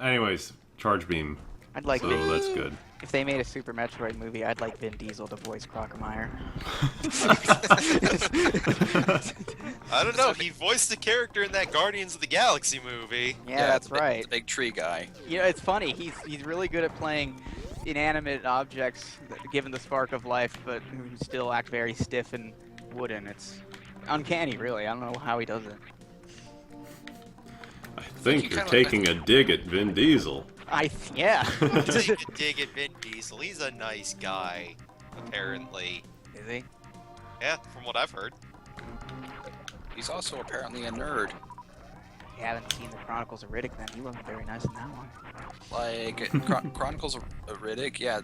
Anyways, Charge Beam. I'd like So Vin, that's good. if they made a Super Metroid movie, I'd like Vin Diesel to voice Crocomire. I don't know. He voiced the character in that Guardians of the Galaxy movie. Yeah, that's right. The big tree guy. You know, it's funny. He's really good at playing inanimate objects, given the spark of life, but who still act very stiff and wooden. It's uncanny, really. I don't know how he does it. I think you're taking a dig at Vin Diesel. Yeah. Take a dig at Vin Diesel. He's a nice guy, apparently. Is he? Yeah, from what I've heard. He's also apparently a nerd. You haven't seen the Chronicles of Riddick, then he wasn't very nice in that one. Like, Chronicles of Riddick, yeah.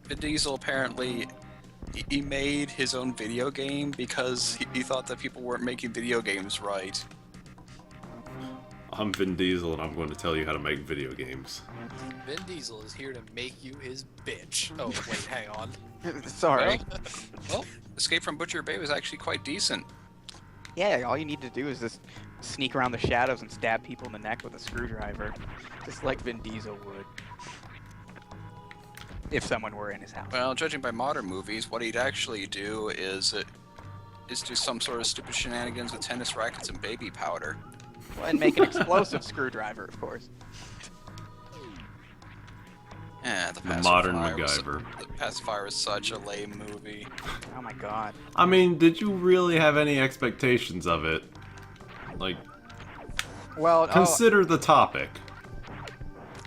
Vin Diesel apparently, he made his own video game because he thought that people weren't making video games right. I'm Vin Diesel, and I'm going to tell you how to make video games. Vin Diesel is here to make you his bitch. Oh, wait, hang on. Sorry. Well, Escape from Butcher Bay was actually quite decent. Yeah, all you need to do is just sneak around the shadows and stab people in the neck with a screwdriver. Just like Vin Diesel would. If someone were in his house. Well, judging by modern movies, what he'd actually do is do some sort of stupid shenanigans with tennis rackets and baby powder. Well, and make an explosive screwdriver, of course. Yeah, the Modern Pacifier MacGyver. The Pacifier is such a lame movie. Oh my god. I mean, did you really have any expectations of it? Like, Well, consider the topic.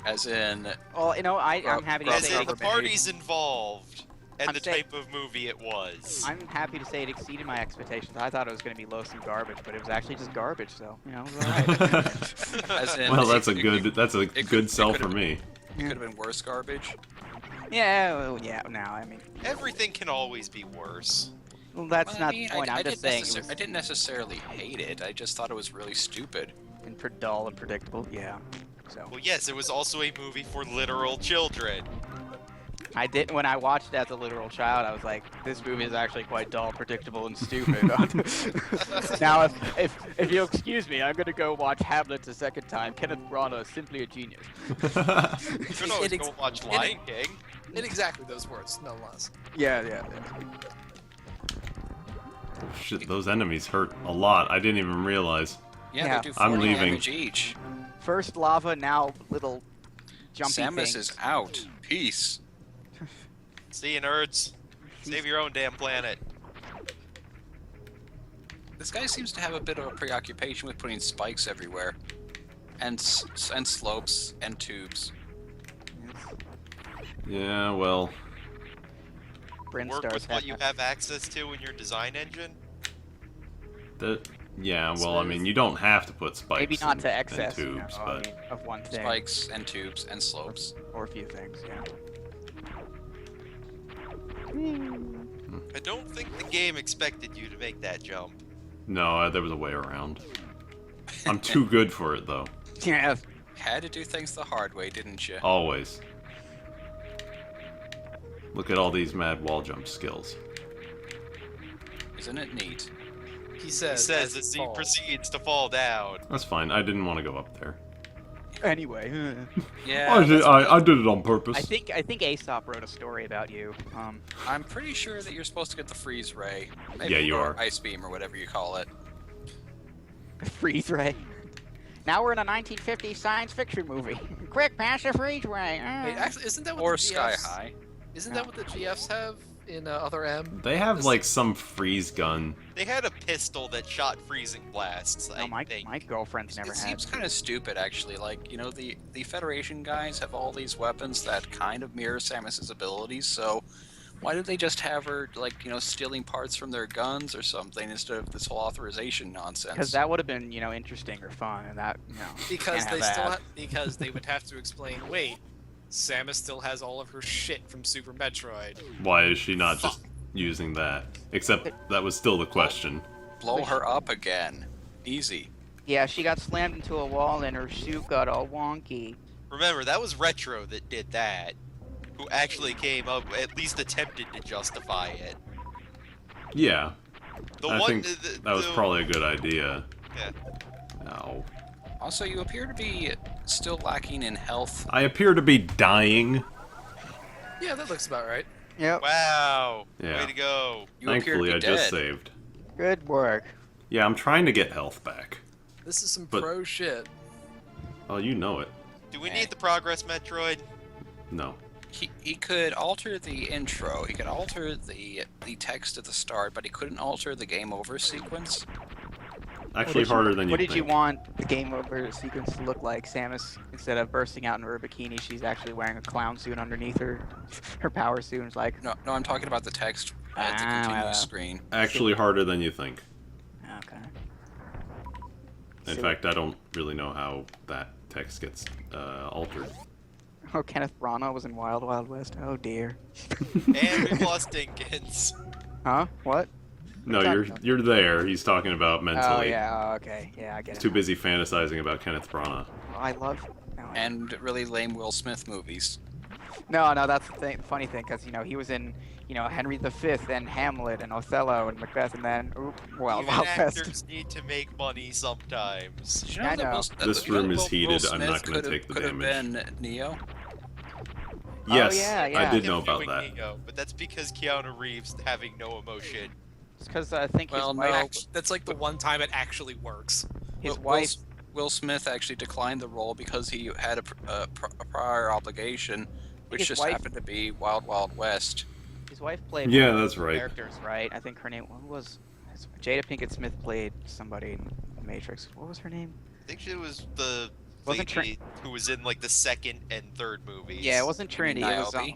As in, well, you know, I'm happy to As say in the parties involved and I'm the saying- type of movie it was. I'm happy to say it exceeded my expectations. I thought it was going to be low some garbage, but it was actually just garbage. So you know, it was alright. as in, Well, that's a it good could- sell it for could've- me. It could have been worse garbage. Yeah, well, yeah. Now, I mean, Everything can always be worse. well, that's Well, not I mean, the point. I'm just saying it I didn't necessarily hate it. I just thought it was really stupid. was dull and predictable. Yeah. So Well, yes, it was also a movie for literal children. I didn't. When I watched it as a literal child, I was like, "This movie is actually quite dull, predictable, and stupid." Now, if you'll excuse me, I'm gonna go watch Hamlet a second time. Kenneth Branagh is simply a genius. You could always go watch Lion King. In exactly those words, no less. Yeah. Shit, those enemies hurt a lot. I didn't even realize. Yeah, Yeah. they do I'm 40 leaving. damage each. First lava, now little jumpy Samus things. is out. Peace. See you, nerds. Save your own damn planet. This guy seems to have a bit of a preoccupation with putting spikes everywhere. And slopes and tubes. Yeah, well, Bryn Work stars with what you have access to in your design engine. yeah, well, I mean, you don't have to put spikes. Maybe not in- to in excess, you tubes, know, but I mean, of one thing. Spikes and tubes and slopes. Or a few things, yeah. I don't think the game expected you to make that jump. no, there was a way around. I'm too good for it, though. Yeah. Had to do things the hard way, didn't you? Always. Look at all these mad wall jump skills. Isn't it neat? He He says says as he falls. proceeds to fall down. That's fine. I didn't want to go up there. Anyway, Yeah, I did it on purpose. I think Aesop wrote a story about you. I'm pretty sure that you're supposed to get the freeze ray. Maybe, Yeah, you or are. Ice beam or whatever you call it. Freeze ray. Now we're in a 1950s science fiction movie. Quick, pass the freeze ray. Wait, actually, isn't that what Or the sky GFs high. Isn't that what the GFs have in Other M? They have This- like some freeze gun. They had a pistol that shot freezing blasts, I No, my think. girlfriend's never It had. seems kind of stupid, actually. Like, you know, the Federation guys have all these weapons that kind of mirror Samus's abilities, so why did they just have her, like, you know, stealing parts from their guns or something instead of this whole authorization nonsense? Because that would have been, you know, interesting or fun, and that, you know, Because can't they have still that. because they would have to explain. Wait, Samus still has all of her shit from Super Metroid. Why is she not just using that? Except that was still the question. Blow her up again. Easy. Yeah, she got slammed into a wall and her suit got all wonky. Remember, that was Retro that did that. Who actually came up, at least attempted to justify it. Yeah, The I one think that was probably a good idea. Yeah. No. Also, you appear to be still lacking in health. I appear to be dying. Yeah, that looks about right. Yep. Wow. Yeah. Way to go. You appear to Thankfully, be I dead. just saved. Good work. Yeah, I'm trying to get health back. This is some But- pro shit. Oh, you know it. Do we need the progress Metroid? No. He could alter the intro. He could alter the text at the start, but he couldn't alter the game over sequence. Actually, harder than you What think. did you want the game over sequence to look like? Samus, instead of bursting out in her bikini, she's actually wearing a clown suit underneath her power suit. It's like, No, I'm talking about the text at the Ah, continue well. screen. Actually, harder than you think. okay. In So- fact, I don't really know how that text gets altered. Oh, Kenneth Branagh was in Wild Wild West. Oh dear. And we lost Dinkins. Huh? What? No, Talking you're about- you're there. He's talking about mentally. Oh yeah. Oh, okay. Yeah, I get He's it. too busy fantasizing about Kenneth Branagh. Oh, I love. No, And really lame Will Smith movies. no, that's the thing. Funny thing, because he was in Henry V and Hamlet and Othello and Macbeth, and then Wild Even Wild West. actors need to make money sometimes. Did you I that know. This you know room is Will heated, I'm Smith not gonna could've- take the could've damage. been Neo. Yes, yeah, I yeah. did Him know about doing that. Neo, but that's because Keanu Reeves having no emotion. Because I think Well, his no, wife, That's like the one time it actually works. his Will- wife, Will Smith actually declined the role because he had a prior obligation, which his just wife- happened to be Wild Wild West. his wife played. Yeah, one of that's the right. Characters, right? I think her name was Jada Pinkett Smith played somebody in The Matrix. What was her name? I think she was the Wasn't lady who was in like the second and third movies. Yeah, it wasn't Trinity. It was Niobe?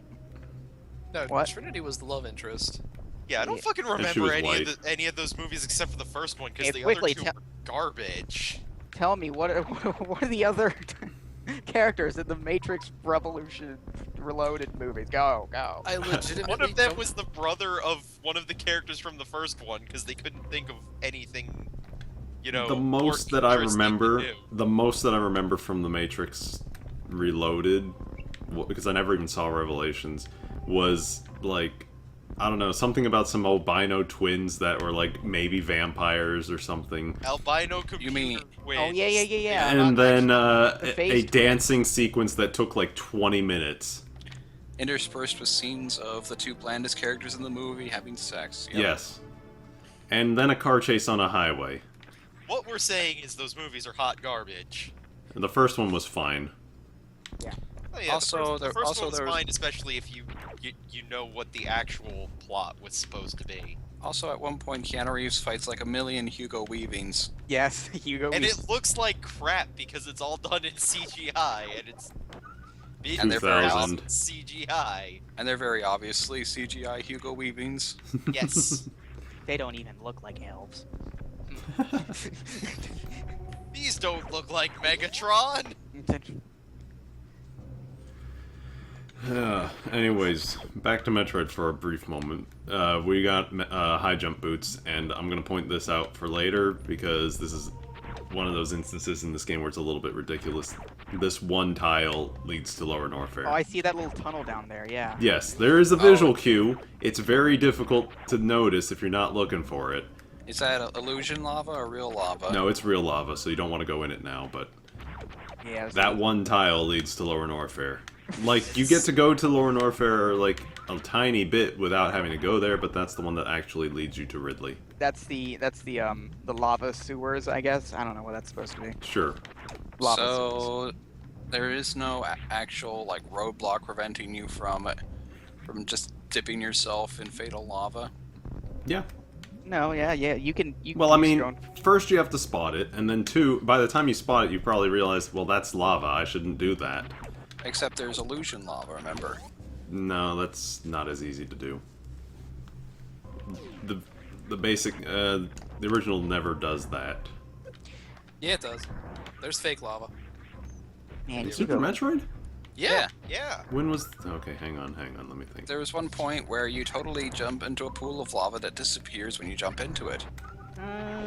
No, What? Trinity was the love interest. Yeah, I don't Yeah. fucking she remember was any of those movies except for the first one because Hey, the quickly, other two tell- were garbage. Tell me what are the other characters in the Matrix Revolution Reloaded movies? Go. I legitimately One of them don't- was the brother of one of the characters from the first one because they couldn't think of anything, The more most that I interesting to remember, do. the most that I remember from The Matrix Reloaded, because I never even saw Revelations, was like, I don't know, something about some albino twins that were like maybe vampires or something. Albino computer mean- twins. Oh, yeah. And then the a face dancing sequence that took like 20 minutes. Interspersed with scenes of the two blandest characters in the movie having sex. Yep. Yes. And then a car chase on a highway. What we're saying is those movies are hot garbage. And the first one was fine. Oh, yeah, Also, the there- first also one was there was- fine, especially if you know what the actual plot was supposed to be. Also, at one point, Keanu Reeves fights like a million Hugo Weavings. Yes, Hugo. And Weaving. it looks like crap because it's all done in CGI, and it's And they're very 2000. CGI. And they're very obviously CGI Hugo Weavings. Yes. They don't even look like elves. These don't look like Megatron. Anyways, back to Metroid for a brief moment. We got high jump boots, and I'm gonna point this out for later because this is one of those instances in this game where it's a little bit ridiculous. This one tile leads to Lower Norfair. Oh, I see that little tunnel down there. Yeah. Yes, there is a visual cue. It's very difficult to notice if you're not looking for it. Is that illusion lava or real lava? No, it's real lava, so you don't want to go in it now, but Yeah. that one tile leads to Lower Norfair. Like, you get to go to Lower Norfair, like, a tiny bit without having to go there, but that's the one that actually leads you to Ridley. That's the lava sewers, I guess. I don't know what that's supposed to be. Sure. Lava sewers. So there is no actual like roadblock preventing you from just dipping yourself in fatal lava. Yeah. No, yeah. You can. Well, I use mean, your own- first you have to spot it, and then two, by the time you spot it, you probably realize, well, that's lava, I shouldn't do that. Except there's illusion lava, remember? No, that's not as easy to do. The basic, the original never does that. Yeah, it does. There's fake lava. Man, Super Hugo. Metroid? Yeah. Yeah. When was... Okay, hang on, let me think. There was one point where you totally jump into a pool of lava that disappears when you jump into it.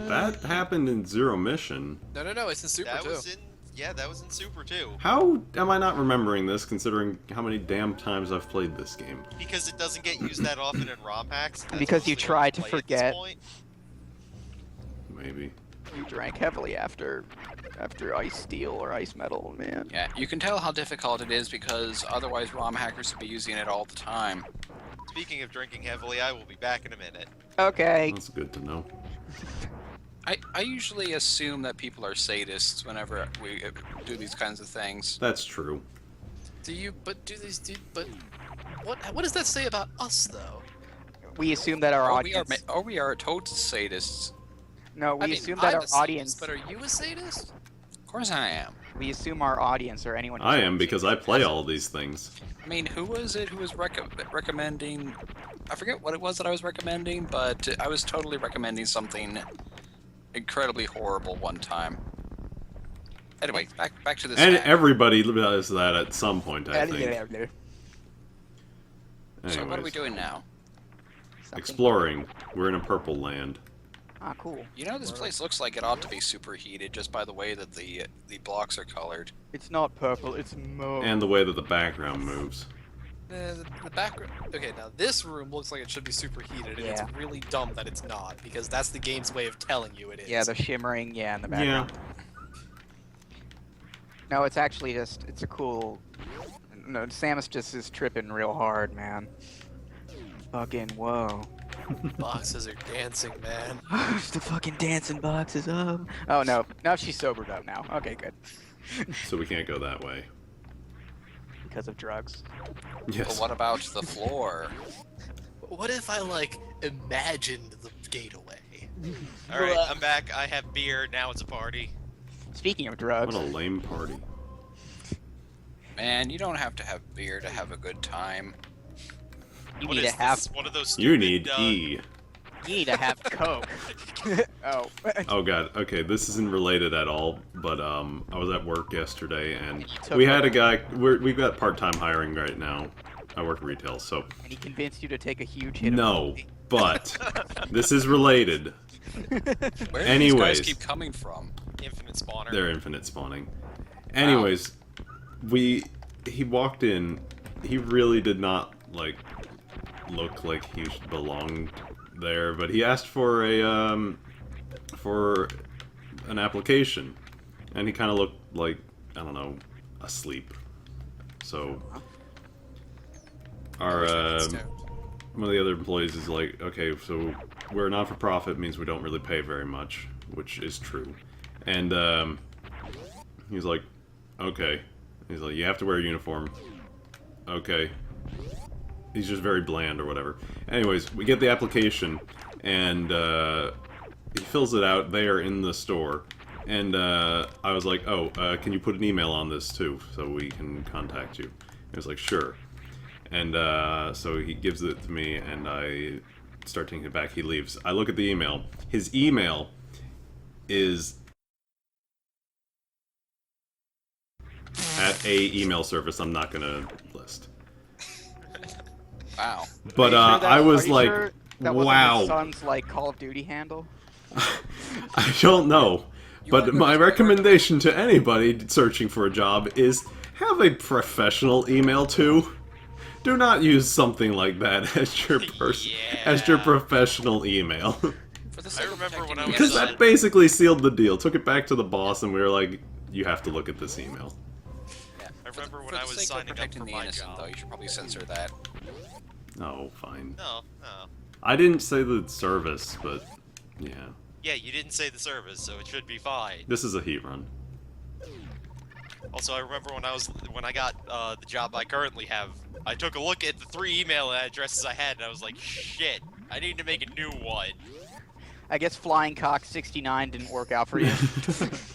That happened in Zero Mission. No, it's in Super That too. was in. Yeah, that was in Super too. How am I not remembering this, considering how many damn times I've played this game? Because it doesn't get used that often in ROM hacks. That's Because you mostly try what to play at this forget. point. Maybe. You drank heavily after Ice Steel or Ice Metal, man. Yeah, you can tell how difficult it is because otherwise ROM hackers would be using it all the time. Speaking of drinking heavily, I will be back in a minute. Okay. That's good to know. I usually assume that people are sadists whenever we do these kinds of things. That's true. Do you? But do these? But what does that say about us, though? We assume that our Or audience. we are total sadists. No, we I mean, assume that I'm our a sadist, audience. But are you a sadist? Of course I am. We assume our audience or anyone. Who's I am because I play all these things. I mean, who was it who was recommending? I forget what it was that I was recommending, but I was totally recommending something incredibly horrible one time. Anyway, back to this. And hack. everybody does that at some point, I think. So what are we Anyways, doing now? Something- exploring. We're in a purple land. Ah, cool. You know, this place looks like it ought to be superheated just by the way that the blocks are colored. It's not purple. It's mauve. And the way that the background moves. The background. Okay, now this room looks like it should be superheated, and Yeah. it's really dumb that it's not, because that's the game's way of telling you it is. Yeah, the shimmering. Yeah, in the Yeah. background. No, it's actually just. It's a cool. No, Samus just is tripping real hard, man. Fucking whoa. boxes are dancing, man. The fucking dancing boxes up. Oh no, now she's sobered up now. Okay, good. So we can't go that way. Because of drugs. But Yes. what about the floor? What if I like imagined the gateway? All right, I'm back. I have beer. Now it's a party. Speaking of drugs, What a lame party. Man, you don't have to have beer to have a good time. you What need is to have. this? One of those. You Stupid, need uh, E. You need to have Coke. Oh. Oh god, okay, this isn't related at all, but I was at work yesterday and You took we had a over. guy, we've got part-time hiring right now. I work retail, so And he convinced you to take a huge hit. no, but this is related. Where do Anyways. these guys keep coming from? Infinite spawner. They're infinite spawning. Anyways, he walked in, he really did not, like, look like he belonged there, but he asked for an application, and he kind of looked like, I don't know, asleep. So our one of the other employees is like, okay, so we're not for profit, means we don't really pay very much, which is true. And he's like, okay. He's like, you have to wear a uniform. Okay. He's just very bland or whatever. Anyways, we get the application, and he fills it out there in the store. And I was like, oh, can you put an email on this too, so we can contact you? He was like, sure. And so he gives it to me, and I start taking it back. He leaves. I look at the email. His email is at a email service I'm not gonna list. Wow. But I was like, that wasn't wow. his son's like Call of Duty handle. I don't know. But are my good. recommendation to anybody searching for a job is have a professional email too. Do not use something like that as your as your Yeah. professional email. For the I sake of remember when protecting I the was, Because innocent. that basically sealed the deal. Took it back to the boss and we were like, you have to look at this email. I remember when For I the was sake of signing up protecting for the my innocent, job. though, you should probably censor that. Oh, fine. No, no. I didn't say the service, but yeah. Yeah, you didn't say the service, so it should be fine. This is a heat run. Also, I remember when I got the job I currently have, I took a look at the 3 email addresses I had, and I was like, shit, I need to make a new one. I guess Flying Cock 69 didn't work out for you.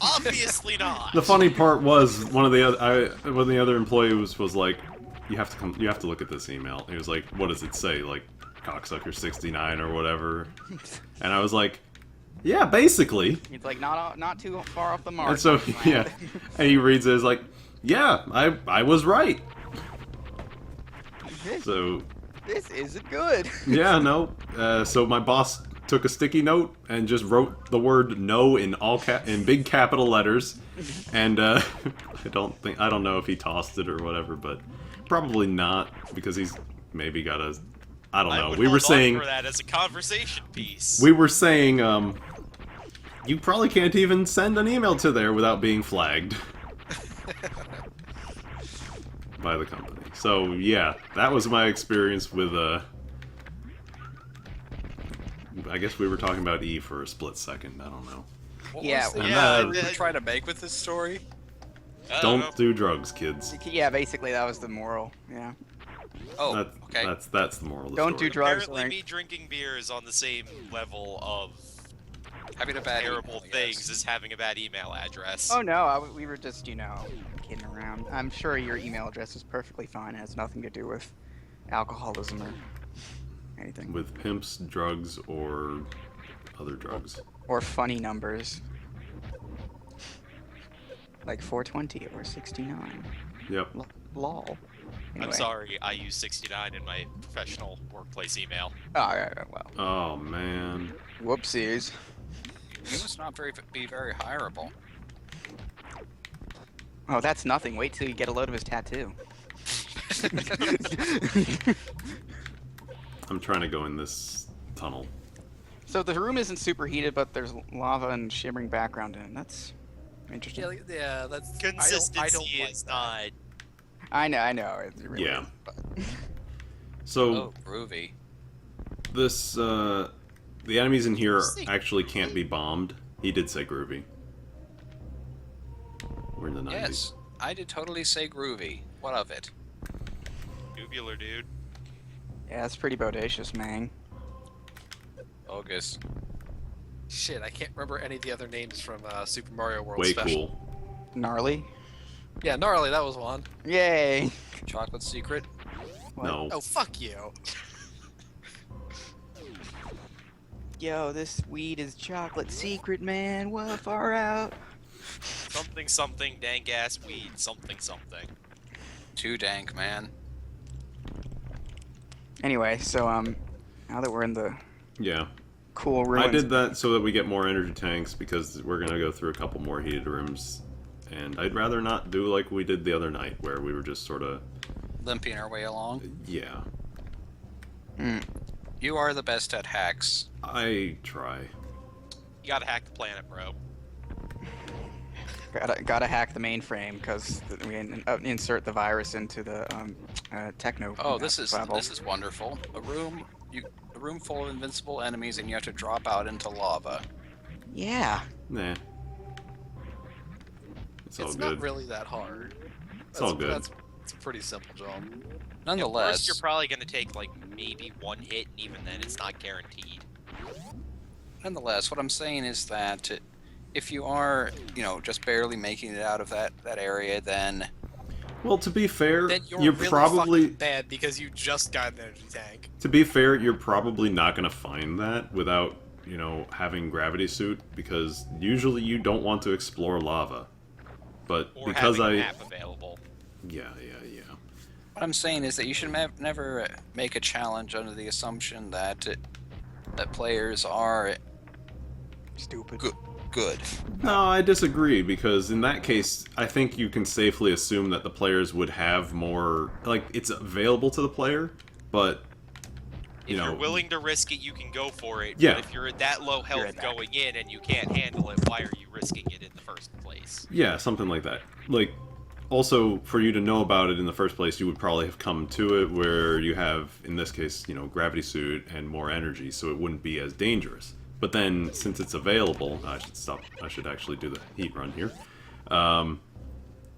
Obviously not. The funny part was one of the other employees was like, you have to look at this email. He was like, what does it say? Like, cocksucker 69 or whatever. And I was like, yeah, basically. He's like not too far off the mark. And so yeah, and he reads it as like, yeah, I was right. So This isn't good. yeah, no. So my boss took a sticky note and just wrote the word "no" in in big capital letters, and I don't know if he tossed it or whatever, but probably not because he's maybe got a I don't I know. would We were hold on saying for that as a conversation piece. we were saying you probably can't even send an email to there without being flagged by the company. So yeah, that was my experience with I guess we were talking about E for a split second. I don't know. What Yeah, was the yeah, we were trying to make with this story? I don't know. Don't do drugs, kids. Yeah, basically that was the moral. Yeah. Oh, That, okay. That's the moral of the Don't story. do drugs. Apparently, Like, me drinking beer is on the same level of Having a bad terrible email, I things guess. as having a bad email address. oh no, we were just, kidding around. I'm sure your email address is perfectly fine. It has nothing to do with alcoholism or anything. With pimps, drugs, or other drugs. Or funny numbers. Like 420 or 69. Yep. Lol. Anyway. I'm sorry, I use 69 in my professional workplace email. Oh, yeah, well. Oh man. Whoopsies. You must not be very hireable. Oh, that's nothing. Wait till you get a load of his tattoo. I'm trying to go in this tunnel. So the room isn't super heated, but there's lava and shimmering background in it. That's interesting. Yeah, that's Consistency I don't like is that. not. I know. It really Yeah. is, but... So Oh, groovy. this the enemies in here See. actually can't be bombed. He did say groovy. We're in the 90s. Yes, I did totally say groovy. What of it? Tubular, dude. Yeah, it's pretty bodacious, man. Bogus. Shit, I can't remember any of the other names from Super Mario World Way Special. cool. Gnarly. Yeah, gnarly, that was one. Yay! Chocolate secret? What? No. Oh, fuck you. Yo, this weed is chocolate secret, man. What far out? Something, something, dank ass weed, something, something. Too dank, man. Anyway, so now that we're in the Yeah. cool ruins, I did that so that we get more energy tanks because we're gonna go through a couple more heated rooms, and I'd rather not do like we did the other night where we were just sort of Limping our way along. yeah. You are the best at hacks. I try. You gotta hack the planet, bro. gotta hack the mainframe because we insert the virus into the techno. Oh, this is level. wonderful. A room full of invincible enemies, and you have to drop out into lava. Yeah. Nah. It's all It's good. not really that hard. It's all good. It's a pretty simple job. Nonetheless, First, you're probably gonna take like maybe one hit, and even then, it's not guaranteed. what I'm saying is that if you are, just barely making it out of that area, then Well, to be fair, Then you're you're really probably fucking bad because you just got an energy tank. to be fair, you're probably not gonna find that without having gravity suit because usually you don't want to explore lava. But Or because having a map available. yeah. what I'm saying is that you should never make a challenge under the assumption that players are Stupid. good. No, I disagree because in that case, I think you can safely assume that the players would have more like it's available to the player, but If you're willing to risk it, you can go for it. Yeah. But if you're at that low You're health at that. going in and you can't handle it, why are you risking it in the first place? yeah, something like that. Like also for you to know about it in the first place, you would probably have come to it where you have in this case, gravity suit and more energy, so it wouldn't be as dangerous. But then, since it's available, I should stop. I should actually do the heat run here.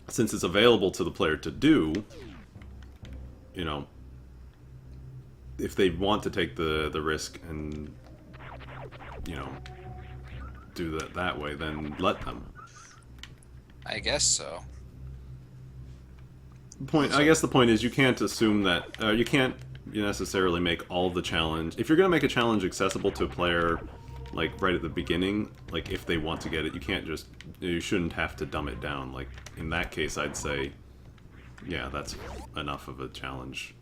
Since it's available to the player to do, if they want to take the risk and, do that way, then let them. I guess so. I guess the point is you can't assume that you can't necessarily make all the challenge. If you're gonna make a challenge accessible to a player, like right at the beginning, like if they want to get it, you shouldn't have to dumb it down. Like in that case, I'd say, yeah, that's enough of a challenge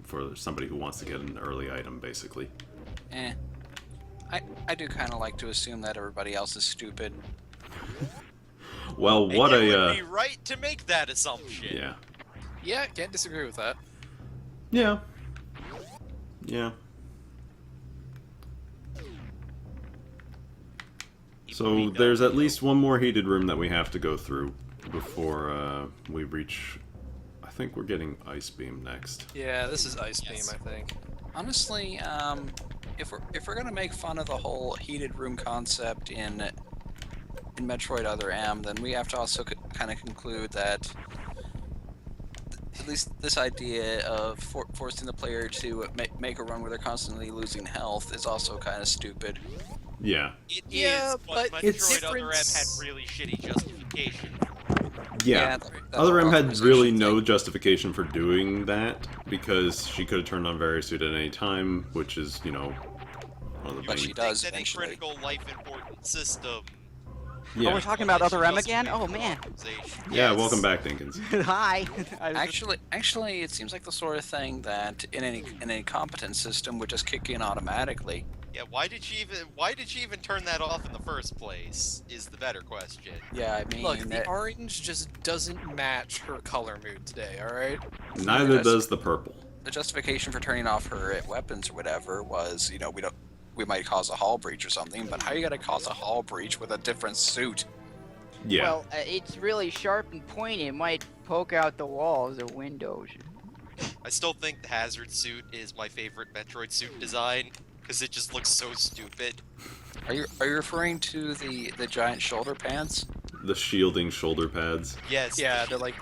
for somebody who wants to get an early item, basically. I do kind of like to assume that everybody else is stupid. Well, And what you a would be right to make that assumption. yeah. Yeah, can't disagree with that. Yeah. He So there's at least one more heated room that we have to go through before we reach... I think we're getting Ice Beam next. Yeah, this is Ice Beam, I think. Honestly, if we're gonna make fun of the whole heated room concept in Metroid Other M, then we have to also kind of conclude that at least this idea of forcing the player to make a run where they're constantly losing health is also kind of stupid. Yeah. It Yeah, is, but but Metroid Other M had difference- really shitty justification. Yeah. that's Other M had authorization really thing. no justification for doing that, because she could have turned on Varisuit at any time, which is, you know, one of the You But things. she would does think that a eventually. critical life important system. Yeah. Oh, we're talking about Other M again? Oh, man. Yeah, Yes. welcome back, Dinkins. Hi. Actually, it seems like the sort of thing that in any competent system would just kick in automatically. Yeah, why did she even turn that off in the first place? Is the better question. Yeah, I mean, Look, the that- orange just doesn't match her color mood today, alright? Neither Yes. does the purple. the justification for turning off her weapons or whatever was, we might cause a hull breach or something. But how are you gonna cause a hull breach with a different suit? Yeah. Well, it's really sharp and pointy. It might poke out the walls or windows. I still think the hazard suit is my favorite Metroid suit design because it just looks so stupid. Are you referring to the giant shoulder pants? The shielding shoulder pads. Yes. Yeah, they're like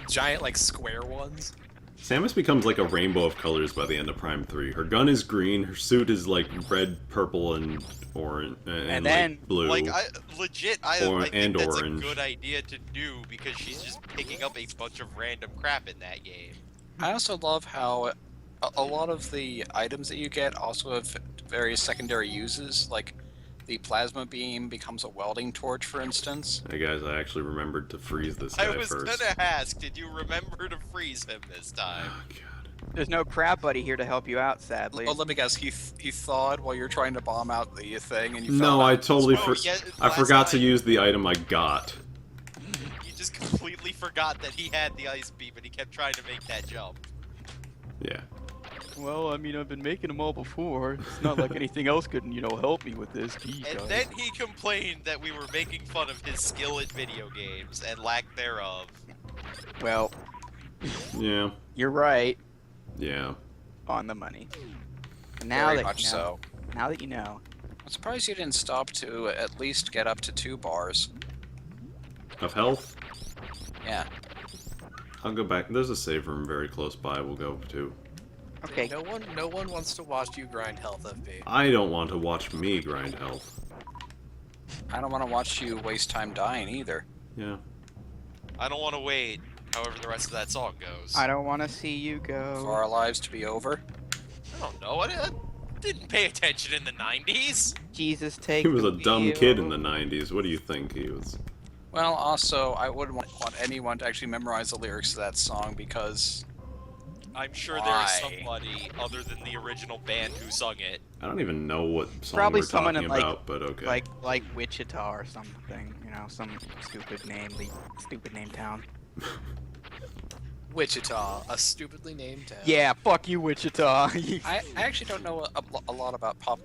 giant, like square ones. Samus becomes like a rainbow of colors by the end of Prime 3. Her gun is green, her suit is like red, purple, and orange, and then, like blue. Like I think and that's orange. a good idea to do because she's just picking up a bunch of random crap in that game. I also love how a lot of the items that you get also have various secondary uses, like the plasma beam becomes a welding torch, for instance. Hey guys, I actually remembered to freeze this guy I was first. gonna ask, did you remember to freeze him this time? Oh, God. There's no crab buddy here to help you out, sadly. Oh, let me guess, he thawed while you're trying to bomb out the thing, and you No, found I out. totally Oh, yeah, I last forgot to time. use the item I got. You just completely forgot that he had the ice beam and he kept trying to make that jump. Yeah. Well, I mean, I've been making them all before. It's not like anything else could, help me with this. Geez, And guys. then he complained that we were making fun of his skill at video games and lack thereof. Well, Yeah. you're right Yeah. on the money. Now Very that much you know, so. Now that you know. I'm surprised you didn't stop to at least get up to 2 bars. Of health? Yeah. I'll go back. There's a save room very close by. We'll go to. Okay. No one wants to watch you grind health, FB. I don't want to watch me grind health. I don't want to watch you waste time dying either. Yeah. I don't want to wait, however the rest of that song goes. I don't want to see you go. For our lives to be over. I don't know. I didn't pay attention in the 90s. Jesus, take He was a the dumb wheel. kid in the 90s. What do you think he was? Well, also, I wouldn't want anyone to actually memorize the lyrics to that song because I'm sure there Why? is somebody other than the original band who sung it. I don't even know what song Probably we're someone talking in, like- about, but okay. Like Wichita or something, some stupid name town. Wichita, a stupidly named town. Yeah, fuck you, Wichita. I actually don't know a lot about pop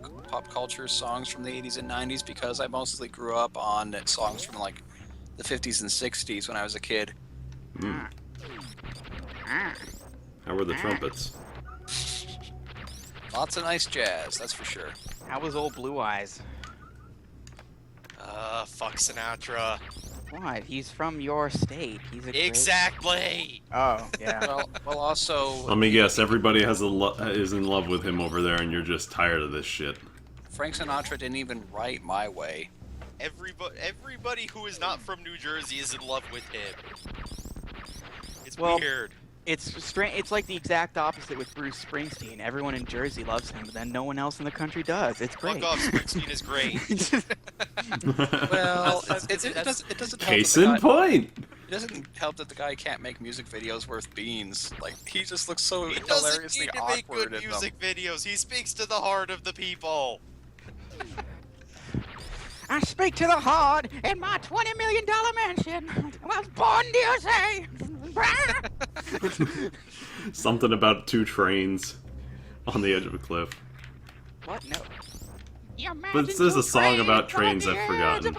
culture songs from the 80s and 90s because I mostly grew up on songs from like the 50s and 60s when I was a kid. Hmm. How were the trumpets? Lots of nice jazz, that's for sure. How was old Blue Eyes? Fuck Sinatra. Why? He's from your state. He's a great... Exactly! Oh, yeah. Well, also, Let me guess. Everybody is in love with him over there, and you're just tired of this shit. Frank Sinatra didn't even write My Way. Everybody who is not from New Jersey is in love with him. It's Well, weird. It's strange. It's like the exact opposite with Bruce Springsteen. Everyone in Jersey loves him, but then no one else in the country does. It's great. Fuck off, Springsteen is great. Well, That's- it doesn't help Case that the in guy- point. It doesn't help that the guy can't make music videos worth beans. Like, he just looks so He doesn't hilariously need to make awkward good in music videos. He speaks to the heart of the people. I speak to the heart in my $20 million mansion. I was born USA. Something about 2 trains on the edge of a cliff. What? No. But there's a song about trains I've forgotten.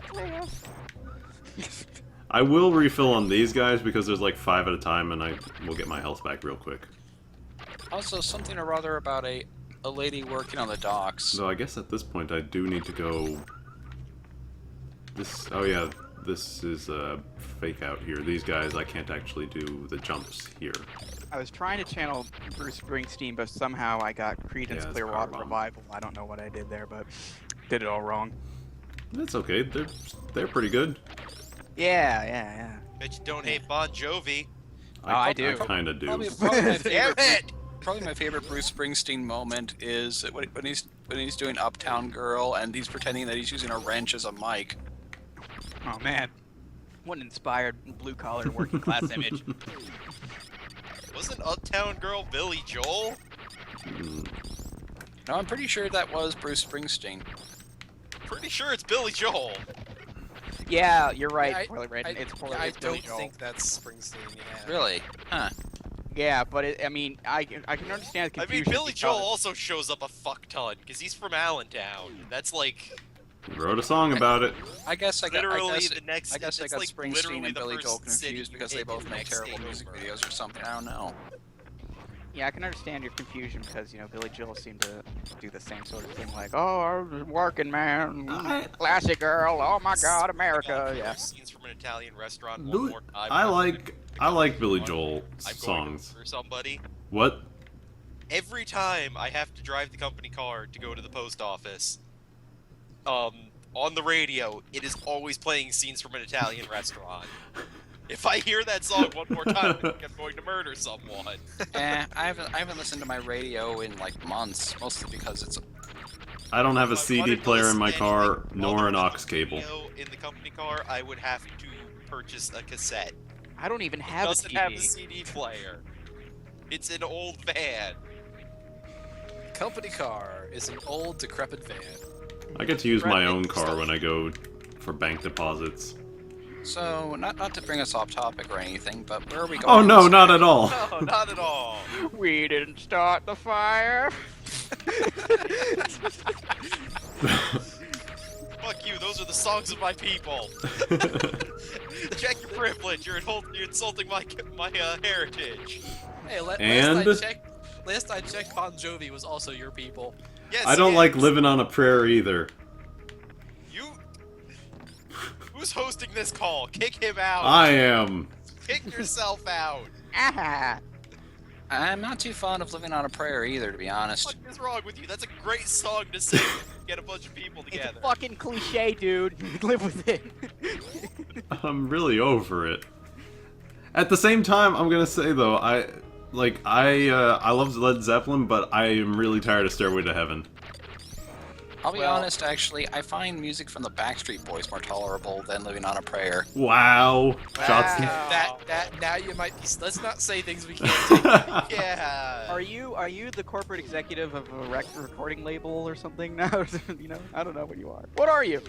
I will refill on these guys because there's like 5 at a time, and I will get my health back real quick. Also, something or other about a lady working on the docks. So I guess at this point I do need to go... This... Oh yeah, this is a fake out here. These guys, I can't actually do the jumps here. I was trying to channel Bruce Springsteen, but somehow I got Creedence Yeah, it's Clearwater Powerbomb. Revival. I don't know what I did there, but did it all wrong. That's okay, they're pretty good. Yeah. Bet you don't hate Bon Jovi. I do. I kinda do. Probably Damn it! probably my favorite Bruce Springsteen moment is when he's doing Uptown Girl and he's pretending that he's using a wrench as a mic. Oh man, what an inspired blue collar working class image. Wasn't Uptown Girl Billy Joel? Hmm. No, I'm pretty sure that was Bruce Springsteen. Pretty sure it's Billy Joel. Yeah, you're right. I- Poorly written. It's poorly. I it's Billy don't Joel. think that's Springsteen. Yeah. Really? Huh. Yeah, but I mean, I can understand the I mean, confusion. Billy Joel because- also shows up a fuck ton because he's from Allentown. That's like He wrote a song about it. I guess I got literally the next. I guess I it's got like Springsteen literally and the Billy first Joel city confused you because they hit both in the make next terrible state music over. videos or something. I don't know. Yeah, I can understand your confusion because Billy Joel seemed to do the same sort of thing, like, oh, I was working man, classic girl, oh my God, America, yeah. Scenes from an Italian restaurant one Billy- more time. I like Billy Joel I'm songs. going for somebody. What? Every time I have to drive the company car to go to the post office, on the radio, it is always playing scenes from an Italian restaurant. If I hear that song one more time, I think I'm going to murder someone. I haven't listened to my radio in like months, mostly because it's I don't have a If I CD wanted to player in listen my to car, anything nor other an than aux the cable. radio in the company car, I would have to purchase a cassette. I don't even It have a doesn't CD. have a CD player. It's an old van. Company car is an old, decrepit van. I get to use my Right. own car when I go for bank deposits. so not to bring us off topic or anything, but where are we going? Oh no, this not week? at all. No, not at all. We didn't start the fire. Fuck you, those are the songs of my people. Check your privilege, you're insulting my heritage. Hey, And- last I checked, Bon Jovi was also your people. Yes, I don't he like is. living on a prayer either. You... Who's hosting this call? Kick him out. I am. Kick yourself out. Ah, I'm not too fond of living on a prayer either, to be honest. What is wrong with you? That's a great song to sing. Get a bunch of people it's together. a fucking cliche, dude. Live with it. I'm really over it. At the same time, I'm gonna say though, I love Led Zeppelin, but I am really tired of Stairway to Heaven. I'll be Well- honest, actually, I find music from the Backstreet Boys more tolerable than living on a prayer. Wow. Shots. Wow. That now you might be. Let's not say things we can't take. Yeah. Are you the corporate executive of a recording label or something now? I don't know what you are. What are you?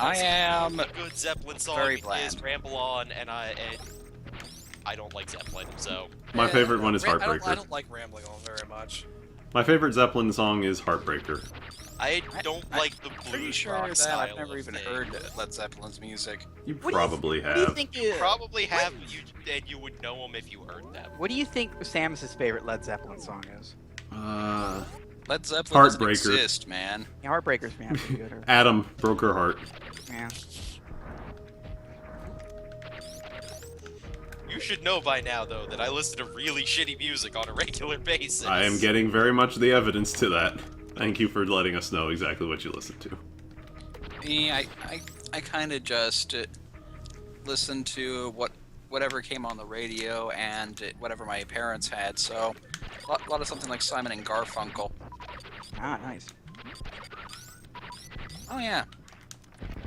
I am. A good Zeppelin song Very is bland. Ramble On, and I don't like Zeppelin, so... My favorite one is I Heartbreaker. don't like Rambling On very much. My favorite Zeppelin song is Heartbreaker. I don't like the Pretty blues sure rock that style I've never of even thing. heard Led Zeppelin's music. You What do you- probably What do you have. think? Probably have, and you would know them if you heard them. What do you think Samus's favorite Led Zeppelin song is? Led Zeppelin doesn't Heartbreaker. exist, man. Yeah, Heartbreakers, man. Pretty good. Adam broke her heart. Yeah. You should know by now, though, that I listen to really shitty music on a regular basis. I am getting very much the evidence to that. Thank you for letting us know exactly what you listen to. Yeah, I kind of just listen to whatever came on the radio and whatever my parents had. So, a lot of something like Simon and Garfunkel. Ah, nice. Oh yeah,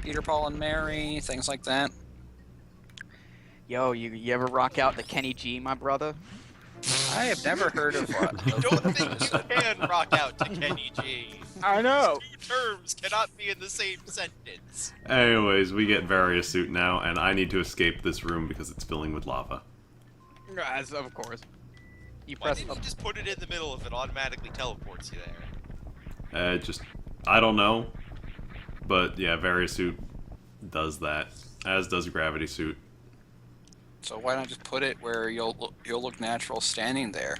Peter, Paul, and Mary, things like that. Yo, you ever rock out the Kenny G, my brother? I have never heard of what. I don't think you can rock out to Kenny G. I know. Two terms cannot be in the same sentence. Anyways, we get Various Suit now, and I need to escape this room because it's filling with lava. As of course. You Why press didn't you just put it in the middle if it automatically teleports you there? I don't know, but yeah, Varisuit does that, as does Gravity Suit. So why not just put it where you'll look natural standing there?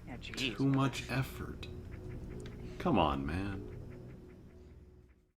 Yeah, jeez. Too much effort. Come on, man.